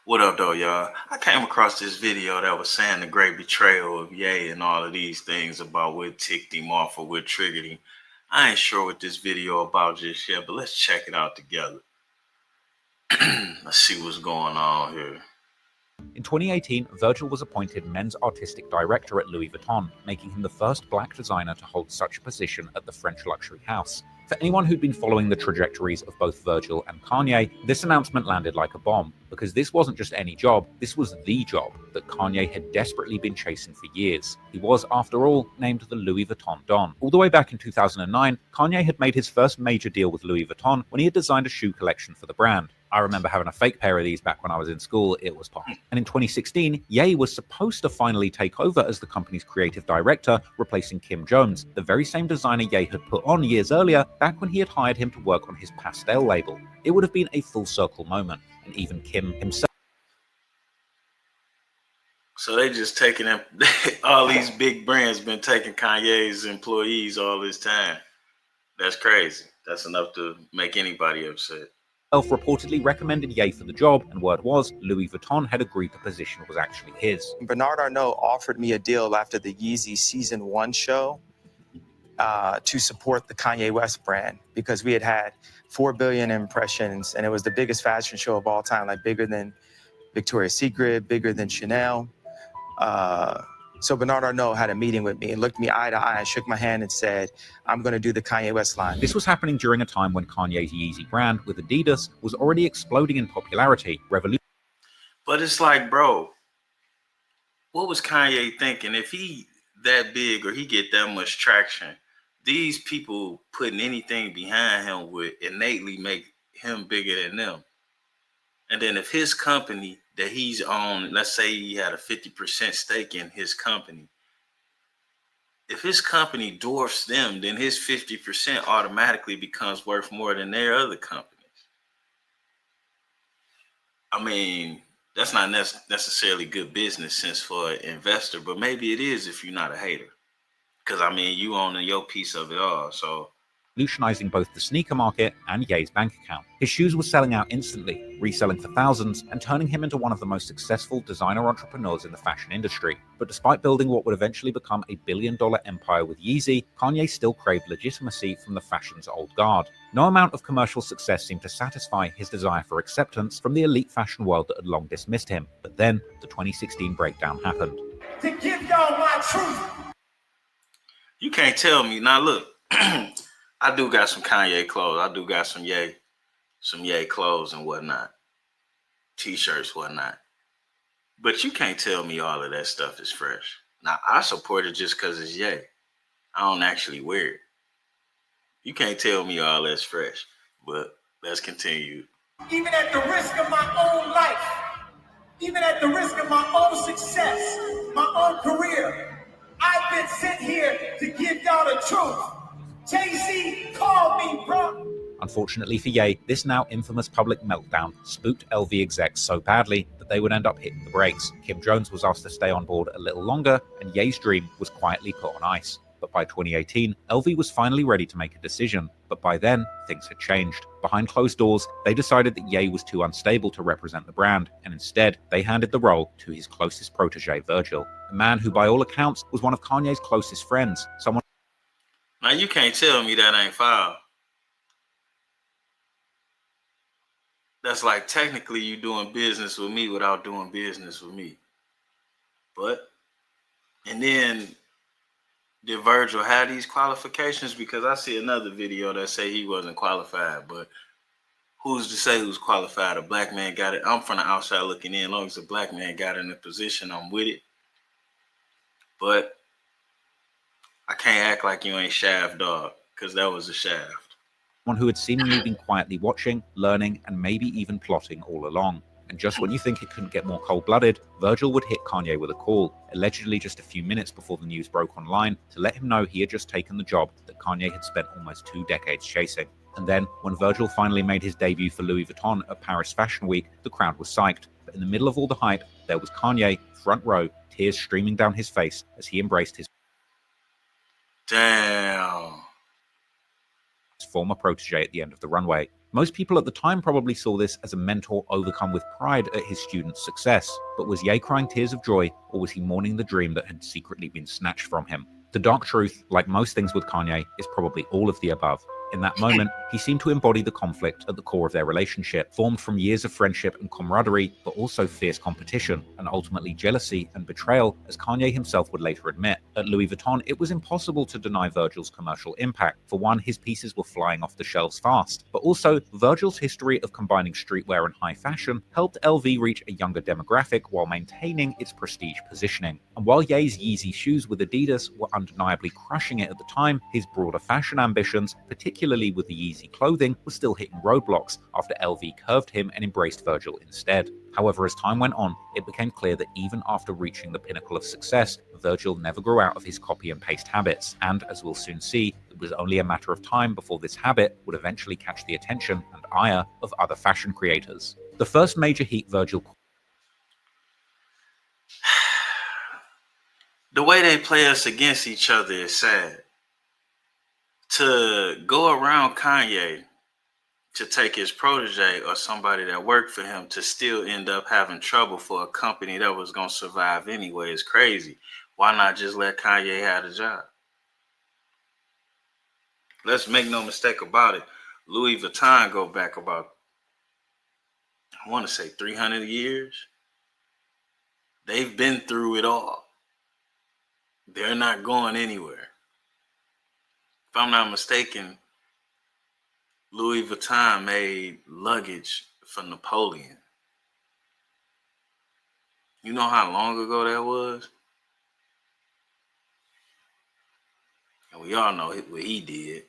What up, though, y'all? I came across this video that was saying the great betrayal of Ye and all of these things about what ticked him off or what triggered him. I ain't sure what this video about just yet, but let's check it out together. Let's see what's going on here. In 2018, Virgil was appointed men's artistic director at Louis Vuitton, making him the first black designer to hold such a position at the French luxury house. For anyone who'd been following the trajectories of both Virgil and Kanye, this announcement landed like a bomb, because this wasn't just any job, this was the job that Kanye had desperately been chasing for years. He was, after all, named the Louis Vuitton Don. All the way back in 2009, Kanye had made his first major deal with Louis Vuitton when he had designed a shoe collection for the brand. I remember having a fake pair of these back when I was in school. It was pop. And in 2016, Ye was supposed to finally take over as the company's creative director, replacing Kim Jones, the very same designer Ye had put on years earlier, back when he had hired him to work on his Pastel label. It would have been a full circle moment, and even Kim himself. So they just taking them, all these big brands been taking Kanye's employees all this time. That's crazy. That's enough to make anybody upset. Reportedly recommended Ye for the job, and word was Louis Vuitton had agreed the position was actually his. Bernard Arnault offered me a deal after the Yeezy Season 1 show to support the Kanye West brand, because we had 4 billion impressions, and it was the biggest fashion show of all time, like bigger than Victoria's Secret, bigger than Chanel. So Bernard Arnault had a meeting with me and looked me eye to eye and shook my hand and said, I'm going to do the Kanye West line. This was happening during a time when Kanye's Yeezy brand with Adidas was already exploding in popularity. But it's like, bro, what was Kanye thinking? If he that big or he get that much traction, these people putting anything behind him would innately make him bigger than them. And then if his company that he's on, let's say he had a 50% stake in his company, if his company dwarfs them, then his 50% automatically becomes worth more than their other companies. I mean, that's not necessarily good business sense for an investor, but maybe it is if you're not a hater. Because, I mean, you own your piece of it all, so. Revolutionizing both the sneaker market and Ye's bank account. His shoes were selling out instantly, reselling for thousands, and turning him into one of the most successful designer entrepreneurs in the fashion industry. But despite building what would eventually become a billion-dollar empire with Yeezy, Kanye still craved legitimacy from the fashion's old guard. No amount of commercial success seemed to satisfy his desire for acceptance from the elite fashion world that had long dismissed him. But then, the 2016 breakdown happened. To give y'all my truth. You can't tell me. Now, look. I do got some Kanye clothes. I do got some Ye clothes and whatnot. T-shirts, whatnot. But you can't tell me all of that stuff is fresh. Now, I support it just because it's Ye. I don't actually wear it. You can't tell me all that's fresh. But let's continue. Even at the risk of my own life, even at the risk of my own success, my own career, I've been sent here to give y'all the truth. Jay-Z called me, bro. Unfortunately for Ye, this now infamous public meltdown spooked LV execs so badly that they would end up hitting the brakes. Kim Jones was asked to stay on board a little longer, and Ye's dream was quietly put on ice. But by 2018, LV was finally ready to make a decision. But by then, things had changed. Behind closed doors, they decided that Ye was too unstable to represent the brand, and instead, they handed the role to his closest protege, Virgil, a man who, by all accounts, was one of Kanye's closest friends, someone. Now, you can't tell me that ain't foul. That's like technically you doing business with me without doing business with me. But, and then did Virgil have these qualifications? Because I see another video that say he wasn't qualified, but who's to say who's qualified? A black man got it. I'm from the outside looking in. As long as a black man got in a position, I'm with it. But I can't act like you ain't Shaft, dog, because that was a Shaft. One who had seemingly been quietly watching, learning, and maybe even plotting all along. And just when you think it couldn't get more cold-blooded, Virgil would hit Kanye with a call, allegedly just a few minutes before the news broke online, to let him know he had just taken the job that Kanye had spent almost 2 decades chasing. And then, when Virgil finally made his debut for Louis Vuitton at Paris Fashion Week, the crowd was psyched. But in the middle of all the hype, there was Kanye, front row, tears streaming down his face as he embraced his Damn. former protege at the end of the runway. Most people at the time probably saw this as a mentor overcome with pride at his students' success. But was Ye crying tears of joy, or was he mourning the dream that had secretly been snatched from him? The dark truth, like most things with Kanye, is probably all of the above. In that moment, he seemed to embody the conflict at the core of their relationship, formed from years of friendship and camaraderie, but also fierce competition, and ultimately jealousy and betrayal, as Kanye himself would later admit. At Louis Vuitton, it was impossible to deny Virgil's commercial impact. For one, his pieces were flying off the shelves fast, but also, Virgil's history of combining streetwear and high fashion helped LV reach a younger demographic while maintaining its prestige positioning. And while Ye's Yeezy shoes with Adidas were undeniably crushing it at the time, his broader fashion ambitions, particularly with the Yeezy clothing, were still hitting roadblocks after LV curved him and embraced Virgil instead. However, as time went on, it became clear that even after reaching the pinnacle of success, Virgil never grew out of his copy and paste habits, and as we'll soon see, it was only a matter of time before this habit would eventually catch the attention and ire of other fashion creators. The first major heat Virgil... The way they play us against each other is sad. To go around Kanye to take his protege or somebody that worked for him to still end up having trouble for a company that was going to survive anyway is crazy. Why not just let Kanye have the job? Let's make no mistake about it. Louis Vuitton go back about, I want to say 300 years. They've been through it all. They're not going anywhere. If I'm not mistaken, Louis Vuitton made luggage for Napoleon. You know how long ago that was? And we all know what he did.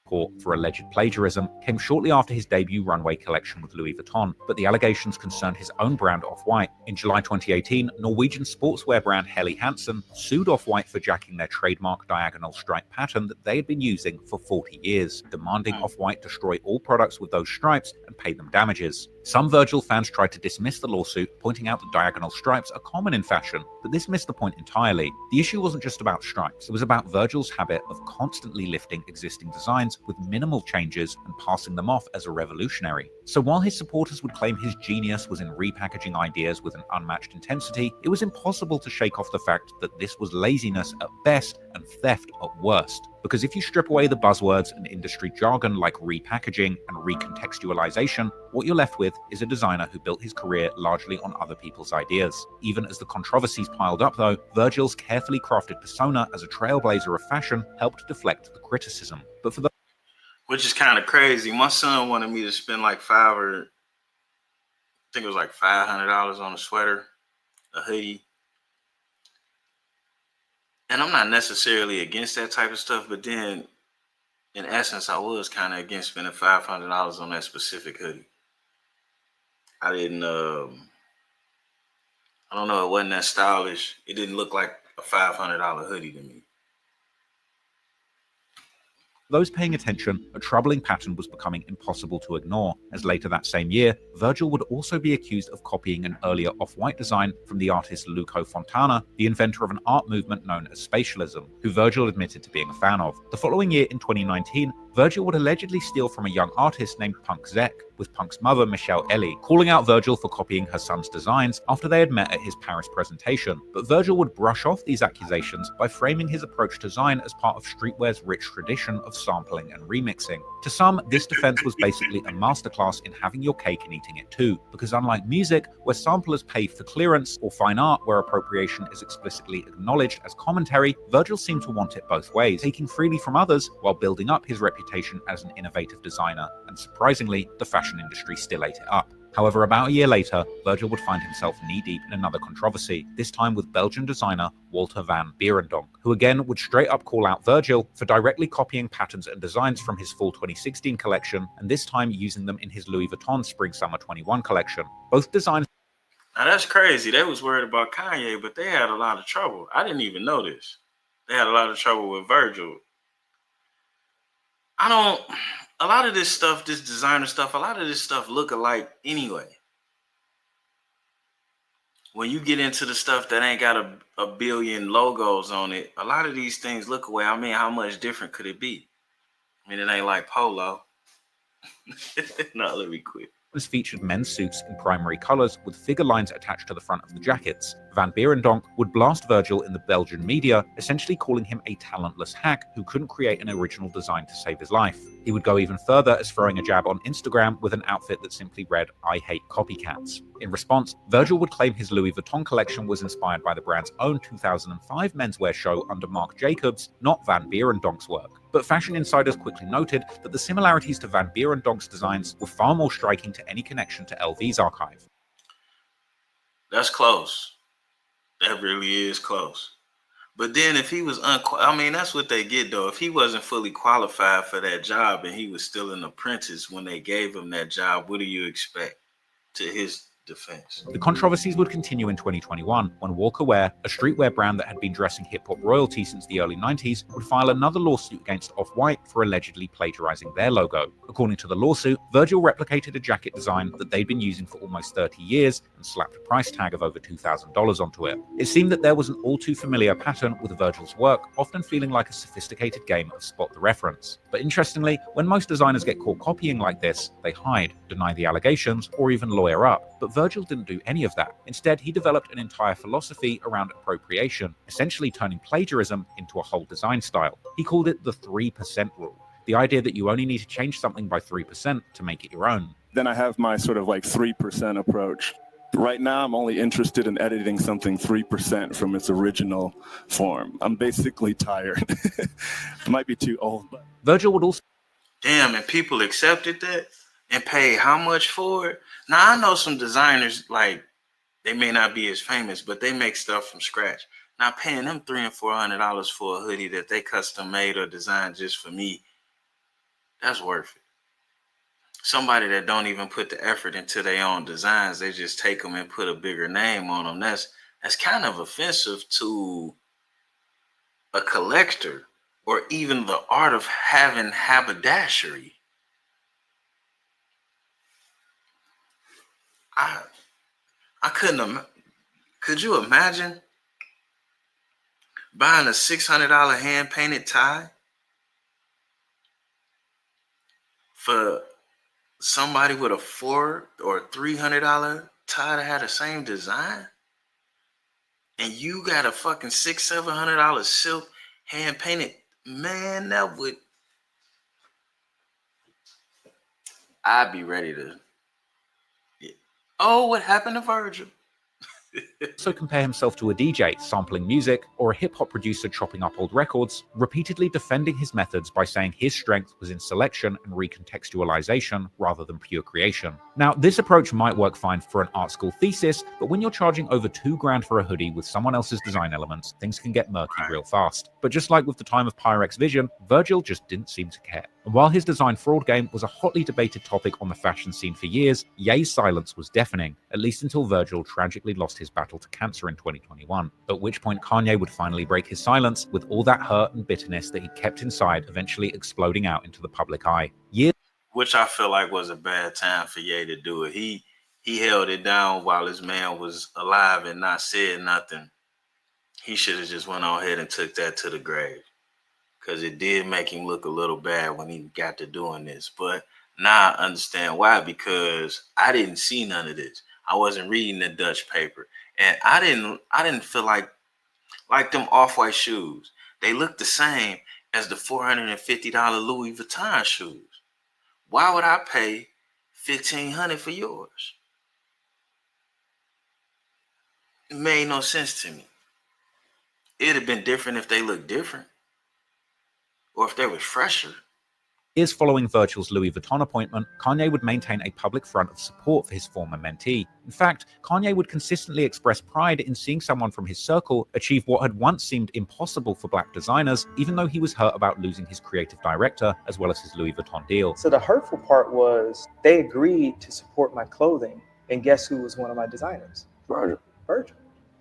Court for alleged plagiarism came shortly after his debut runway collection with Louis Vuitton, but the allegations concerned his own brand Off-White. In July 2018, Norwegian sportswear brand Helly Hansen sued Off-White for jacking their trademark diagonal stripe pattern that they had been using for 40 years, demanding Off-White destroy all products with those stripes and pay them damages. Some Virgil fans tried to dismiss the lawsuit, pointing out that diagonal stripes are common in fashion, but this missed the point entirely. The issue wasn't just about stripes, it was about Virgil's habit of constantly lifting existing designs with minimal changes and passing them off as a revolutionary. So while his supporters would claim his genius was in repackaging ideas with an unmatched intensity, it was impossible to shake off the fact that this was laziness at best and theft at worst. Because if you strip away the buzzwords and industry jargon like repackaging and recontextualization, what you're left with is a designer who built his career largely on other people's ideas. Even as the controversies piled up though, Virgil's carefully crafted persona as a trailblazer of fashion helped deflect the criticism. But for the... Which is kind of crazy. My son wanted me to spend like I think it was like $500 on a sweater, a hoodie. And I'm not necessarily against that type of stuff, but then in essence, I was kind of against spending $500 on that specific hoodie. I don't know, it wasn't that stylish. It didn't look like a $500 hoodie to me. Those paying attention, a troubling pattern was becoming impossible to ignore, as later that same year, Virgil would also be accused of copying an earlier Off-White design from the artist Luca Fontana, the inventor of an art movement known as spatialism, who Virgil admitted to being a fan of. The following year, in 2019, Virgil would allegedly steal from a young artist named Punk Zek, with Punk's mother, Michelle Ellie, calling out Virgil for copying her son's designs after they had met at his Paris presentation. But Virgil would brush off these accusations by framing his approach to design as part of streetwear's rich tradition of sampling and remixing. To some, this defense was basically a masterclass in having your cake and eating it too, because unlike music, where samplers pay for clearance, or fine art, where appropriation is explicitly acknowledged as commentary, Virgil seemed to want it both ways, taking freely from others while building up his reputation as an innovative designer, and surprisingly, the fashion industry still ate it up. However, about a year later, Virgil would find himself knee-deep in another controversy, this time with Belgian designer Walter van Beirendonck, who again would straight up call out Virgil for directly copying patterns and designs from his fall 2016 collection, and this time using them in his Louis Vuitton Spring-Summer 21 collection. Both designs... Now that's crazy. They was worried about Kanye, but they had a lot of trouble. I didn't even know this. They had a lot of trouble with Virgil. A lot of this stuff, this designer stuff, a lot of this stuff look alike anyway. When you get into the stuff that ain't got a billion logos on it, a lot of these things look away. I mean, how much different could it be? I mean, it ain't like Polo. No, let me quit. Featured men's suits in primary colours with figure lines attached to the front of the jackets. Van Beirendonck would blast Virgil in the Belgian media, essentially calling him a talentless hack who couldn't create an original design to save his life. He would go even further as throwing a jab on Instagram with an outfit that simply read, "I hate copycats." In response, Virgil would claim his Louis Vuitton collection was inspired by the brand's own 2005 menswear show under Marc Jacobs, not Van Beirendonck's work. But fashion insiders quickly noted that the similarities to Van Beirendonck's designs were far more striking to any connection to LV's archive. That's close. That really is close. But then if he was I mean, that's what they get though. If he wasn't fully qualified for that job and he was still an apprentice when they gave him that job, what do you expect? To his defense. The controversies would continue in 2021 when Walker Wear, a streetwear brand that had been dressing hip-hop royalty since the early 90s, would file another lawsuit against Off-White for allegedly plagiarizing their logo. According to the lawsuit, Virgil replicated a jacket design that they'd been using for almost 30 years and slapped a price tag of over $2,000 onto it. It seemed that there was an all-too-familiar pattern with Virgil's work, often feeling like a sophisticated game of spot the reference. But interestingly, when most designers get caught copying like this, they hide, deny the allegations, or even lawyer up. But Virgil didn't do any of that. Instead, he developed an entire philosophy around appropriation, essentially turning plagiarism into a whole design style. He called it the 3% rule, the idea that you only need to change something by 3% to make it your own. Then I have my sort of like 3% approach. Right now, I'm only interested in editing something 3% from its original form. I'm basically tired. It might be too old, but Virgil would also... Damn, and people accepted that and paid how much for it? Now, I know some designers, like, they may not be as famous, but they make stuff from scratch. Now, paying them $300 and $400 for a hoodie that they custom made or designed just for me, that's worth it. Somebody that don't even put the effort into their own designs, they just take them and put a bigger name on them. That's kind of offensive to a collector or even the art of having haberdashery. I couldn't. Could you imagine buying a $600 hand painted tie for somebody with a $400 or $300 tie that had the same design, and you got a fucking $600-700 silk hand painted? Man, that would. I'd be ready to. Oh, what happened to Virgil? also compare himself to a DJ sampling music or a hip-hop producer chopping up old records, repeatedly defending his methods by saying his strength was in selection and recontextualization rather than pure creation. Now, this approach might work fine for an art school thesis, but when you're charging over $2,000 for a hoodie with someone else's design elements, things can get murky real fast. But just like with the time of Pyrex Vision, Virgil just didn't seem to care. And while his design fraud game was a hotly debated topic on the fashion scene for years, Ye's silence was deafening, at least until Virgil tragically lost his battle to cancer in 2021, at which point Kanye would finally break his silence, with all that hurt and bitterness that he kept inside eventually exploding out into the public eye. Which I feel like was a bad time for Ye to do it. He held it down while his man was alive and not said nothing. He should have just went on ahead and took that to the grave, because it did make him look a little bad when he got to doing this. But now I understand why, because I didn't see none of this. I wasn't reading the Dutch paper, and I didn't feel like them Off-White shoes. They look the same as the $450 Louis Vuitton shoes. Why would I pay $1,500 for yours? It made no sense to me. It'd have been different if they looked different, or if they were fresher. Years following Virgil's Louis Vuitton appointment, Kanye would maintain a public front of support for his former mentee. In fact, Kanye would consistently express pride in seeing someone from his circle achieve what had once seemed impossible for black designers, even though he was hurt about losing his creative director as well as his Louis Vuitton deal. So the hurtful part was they agreed to support my clothing, and guess who was one of my designers? Virgil.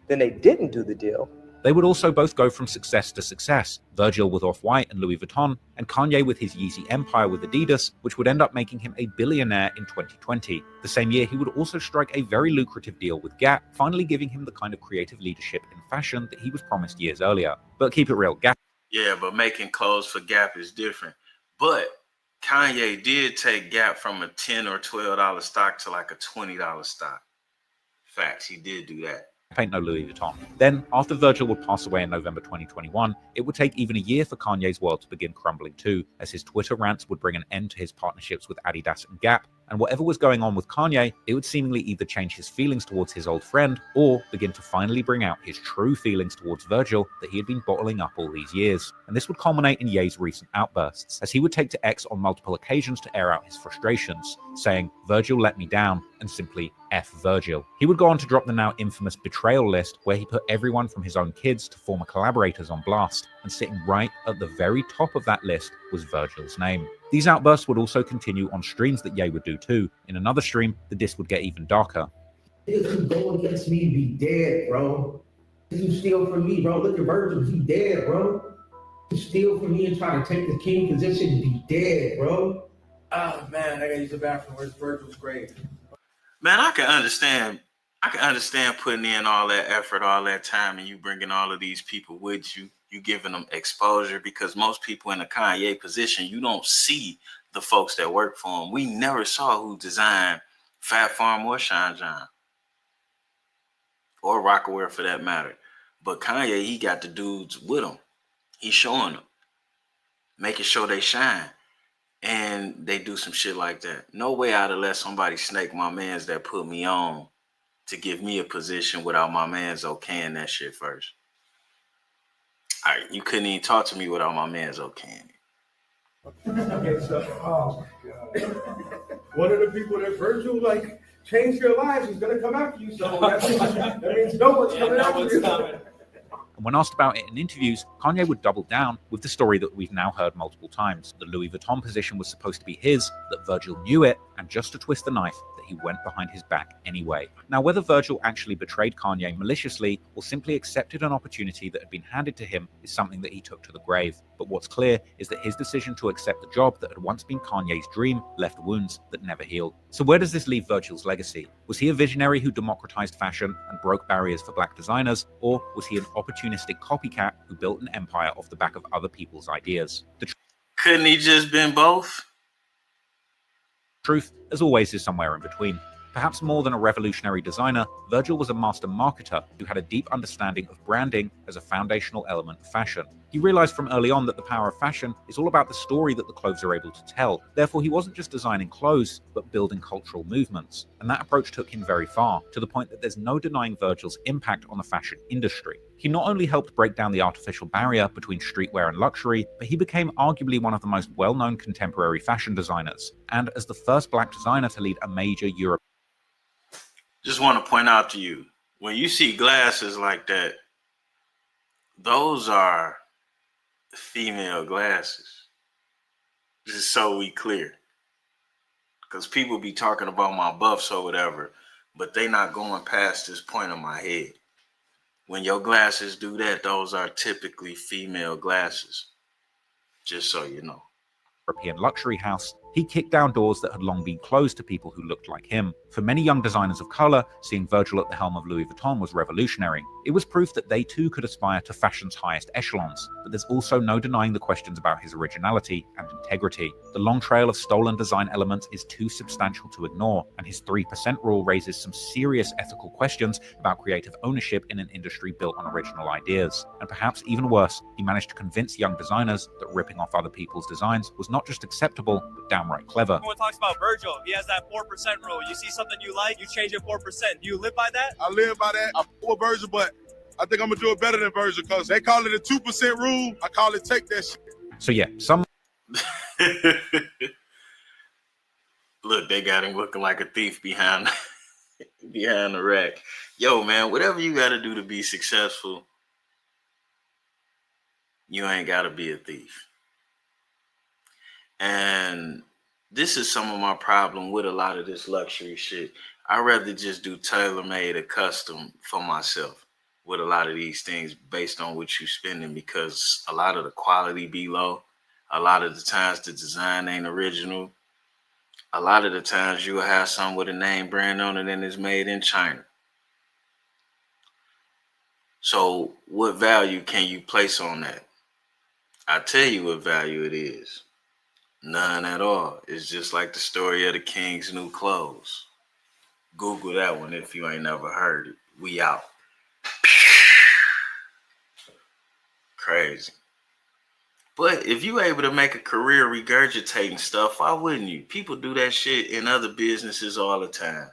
Then they didn't do the deal. They would also both go from success to success, Virgil with Off-White and Louis Vuitton, and Kanye with his Yeezy empire with Adidas, which would end up making him a billionaire in 2020. The same year, he would also strike a very lucrative deal with Gap, finally giving him the kind of creative leadership in fashion that he was promised years earlier. But keep it real, Gap... Yeah, but making clothes for Gap is different. But Kanye did take Gap from a $10 or $12 stock to like a $20 stock. Facts, he did do that. Ain't no Louis Vuitton. Then, after Virgil would pass away in November 2021, it would take even a year for Kanye's world to begin crumbling too, as his Twitter rants would bring an end to his partnerships with Adidas and Gap, and whatever was going on with Kanye, it would seemingly either change his feelings towards his old friend, or begin to finally bring out his true feelings towards Virgil that he had been bottling up all these years. And this would culminate in Ye's recent outbursts, as he would take to X on multiple occasions to air out his frustrations, saying, "Virgil let me down," and simply F Virgil. He would go on to drop the now infamous betrayal list, where he put everyone from his own kids to former collaborators on blast, and sitting right at the very top of that list was Virgil's name. These outbursts would also continue on streams that Ye would do too. In another stream, the diss would get even darker. Niggas who go against me be dead, bro. Niggas who steal from me, bro. Look at Virgil, he dead, bro. Who steal from me and try to take the king position, be dead, bro. Oh man, I gotta use the bathroom. Where's Virgil's grave? Man, I can understand putting in all that effort, all that time, and you bringing all of these people with you. You giving them exposure, because most people in the Kanye position, you don't see the folks that work for him. We never saw who designed Fat Farm or Shine John or Rockaware for that matter. But Kanye, he got the dudes with him. He's showing them, making sure they shine. And they do some shit like that. No way I'd have let somebody snake my mans that put me on to give me a position without my mans okaying that shit first. All right, you couldn't even talk to me without my mans okaying it. Okay, so one of the people that Virgil like changed their lives is gonna come after you. So that means no one's coming after you. And when asked about it in interviews, Kanye would double down with the story that we've now heard multiple times. The Louis Vuitton position was supposed to be his, that Virgil knew it, and just to twist the knife, that he went behind his back anyway. Now, whether Virgil actually betrayed Kanye maliciously or simply accepted an opportunity that had been handed to him is something that he took to the grave. But what's clear is that his decision to accept the job that had once been Kanye's dream left wounds that never healed. So where does this leave Virgil's legacy? Was he a visionary who democratized fashion and broke barriers for black designers, or was he an opportunistic copycat who built an empire off the back of other people's ideas? Couldn't he just been both? Truth, as always, is somewhere in between. Perhaps more than a revolutionary designer, Virgil was a master marketer who had a deep understanding of branding as a foundational element of fashion. He realized from early on that the power of fashion is all about the story that the clothes are able to tell. Therefore, he wasn't just designing clothes, but building cultural movements. And that approach took him very far, to the point that there's no denying Virgil's impact on the fashion industry. He not only helped break down the artificial barrier between streetwear and luxury, but he became arguably one of the most well-known contemporary fashion designers. And as the first black designer to lead a major European... Just want to point out to you, when you see glasses like that, those are female glasses. Just so we clear. Because people be talking about my buffs or whatever, but they not going past this point of my head. When your glasses do that, those are typically female glasses. Just so you know. European luxury house, he kicked down doors that had long been closed to people who looked like him. For many young designers of color, seeing Virgil at the helm of Louis Vuitton was revolutionary. It was proof that they too could aspire to fashion's highest echelons, but there's also no denying the questions about his originality and integrity. The long trail of stolen design elements is too substantial to ignore, and his 3% rule raises some serious ethical questions about creative ownership in an industry built on original ideas. And perhaps even worse, he managed to convince young designers that ripping off other people's designs was not just acceptable, but downright clever. Everyone talks about Virgil. He has that 4% rule. You see something you like, you change it 4%. Do you live by that? I live by that. I fuck with Virgil, but I think I'm gonna do it better than Virgil because they call it a 2% rule. I call it take that shit. So yeah, some Look, they got him looking like a thief behind the rack. Yo, man, whatever you got to do to be successful, you ain't got to be a thief. And this is some of my problem with a lot of this luxury shit. I'd rather just do tailor-made or custom for myself with a lot of these things based on what you're spending, because a lot of the quality be low. A lot of the times the design ain't original. A lot of the times you'll have something with a name brand on it and it's made in China. So what value can you place on that? I tell you what value it is. None at all. It's just like the story of the King's New Clothes. Google that one if you ain't never heard it. We out. Crazy. But if you able to make a career regurgitating stuff, why wouldn't you? People do that shit in other businesses all the time.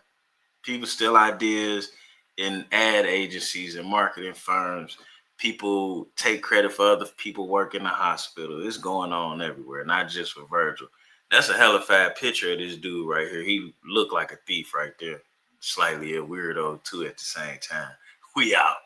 People steal ideas in ad agencies and marketing firms. People take credit for other people working in the hospital. It's going on everywhere, not just for Virgil. That's a hella fat picture of this dude right here. He looked like a thief right there. Slightly a weirdo too at the same time. We out.